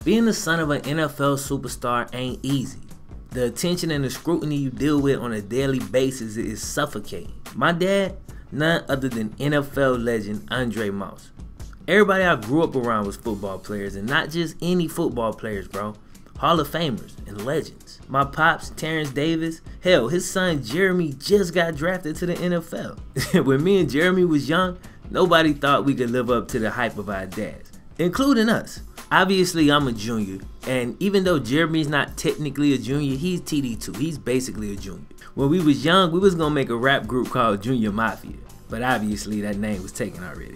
Being the son of an NFL superstar ain't easy. The attention and the scrutiny you deal with on a daily basis is suffocating. My dad, none other than NFL legend Andre Moss. Everybody I grew up around was football players, and not just any football players, bro. Hall of Famers and legends. My pops, Terrence Davis, hell, his son Jeremy just got drafted to the NFL. When me and Jeremy was young, nobody thought we could live up to the hype of our dads, including us. Obviously, I'm a junior, and even though Jeremy's not technically a junior, he's TD2. He's basically a junior. When we was young, we was gonna make a rap group called Junior Mafia, but obviously that name was taken already.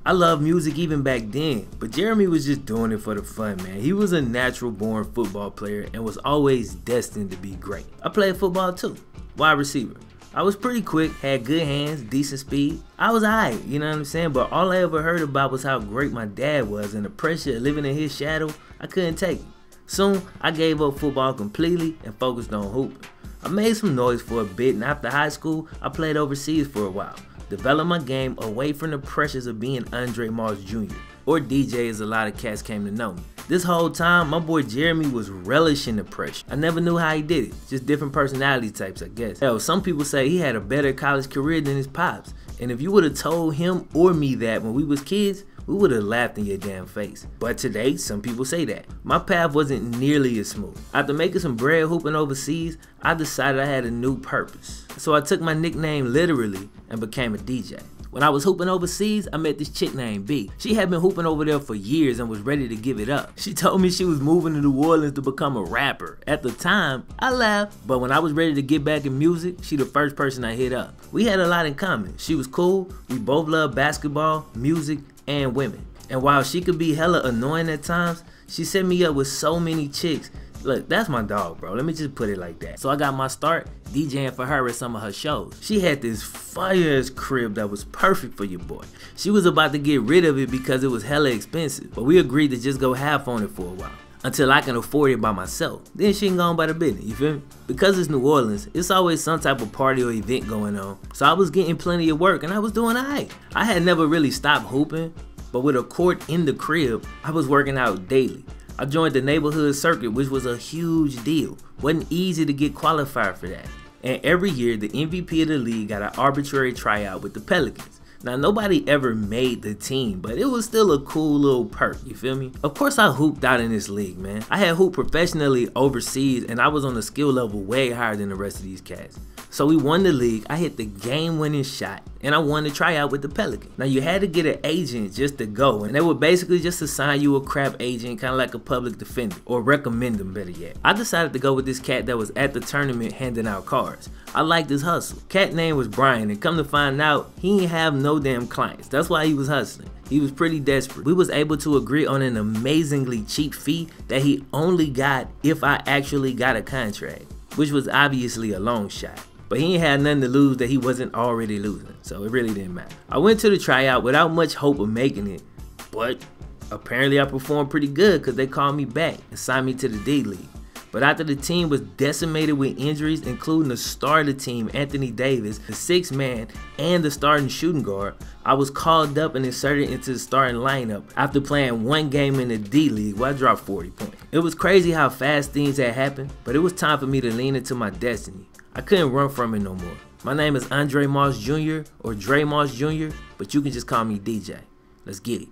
I love music even back then, but Jeremy was just doing it for the fun, man. He was a natural born football player and was always destined to be great. I played football too, wide receiver. I was pretty quick, had good hands, decent speed. I was alright, you know what I'm saying? But all I ever heard about was how great my dad was, and the pressure of living in his shadow, I couldn't take it. Soon, I gave up football completely and focused on hooping. I made some noise for a bit, and after high school, I played overseas for a while. Developed my game away from the pressures of being Andre Moss Jr., or DJ as a lot of cats came to know me. This whole time, my boy Jeremy was relishing the pressure. I never knew how he did it, just different personality types, I guess. Hell, some people say he had a better college career than his pops, and if you would have told him or me that when we was kids, we would have laughed in your damn face. But today, some people say that. My path wasn't nearly as smooth. After making some bread hooping overseas, I decided I had a new purpose. So I took my nickname literally and became a DJ. When I was hooping overseas, I met this chick named B. She had been hooping over there for years and was ready to give it up. She told me she was moving to New Orleans to become a rapper. At the time, I laughed, but when I was ready to get back in music, she the first person I hit up. We had a lot in common. She was cool, we both loved basketball, music, and women. And while she could be hella annoying at times, she set me up with so many chicks. Look, that's my dog, bro. Let me just put it like that. So I got my start DJing for her at some of her shows. She had this fire-ass crib that was perfect for your boy. She was about to get rid of it because it was hella expensive, but we agreed to just go half on it for a while, until I can afford it by myself. Then she can go on by the business, you feel me? Because it's New Orleans, it's always some type of party or event going on. So I was getting plenty of work and I was doing alright. I had never really stopped hooping, but with a court in the crib, I was working out daily. I joined the neighborhood circuit, which was a huge deal. Wasn't easy to get qualified for that. And every year, the MVP of the league got an arbitrary tryout with the Pelicans. Now, nobody ever made the team, but it was still a cool little perk, you feel me? Of course, I hooped out in this league, man. I had hooped professionally overseas, and I was on a skill level way higher than the rest of these cats. So we won the league, I hit the game-winning shot, and I won the tryout with the Pelicans. Now, you had to get an agent just to go, and they would basically just assign you a crap agent, kind of like a public defender, or recommend them, better yet. I decided to go with this cat that was at the tournament handing out cards. I liked his hustle. Cat name was Brian, and come to find out, he didn't have no damn clients. That's why he was hustling. He was pretty desperate. We was able to agree on an amazingly cheap fee that he only got if I actually got a contract, which was obviously a long shot. But he ain't had nothing to lose that he wasn't already losing, so it really didn't matter. I went to the tryout without much hope of making it, but apparently I performed pretty good because they called me back and signed me to the D-League. But after the team was decimated with injuries, including the star of the team, Anthony Davis, the sixth man, and the starting shooting guard, I was called up and inserted into the starting lineup after playing one game in the D-League where I dropped 40 points. It was crazy how fast things had happened, but it was time for me to lean into my destiny. I couldn't run from it no more. My name is Andre Moss Jr. or Dre Moss Jr., but you can just call me DJ. Let's get it.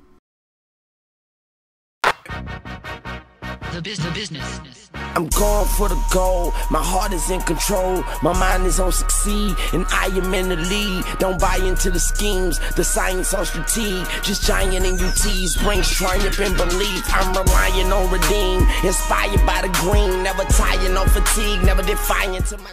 The business. I'm going for the goal, my heart is in control, my mind is on succeed, and I am in the lead. Don't buy into the schemes, the science on strategy, just giant in UTs, brings triumph and belief. I'm relying on redeem, inspired by the green, never tired, no fatigue, never defiant to my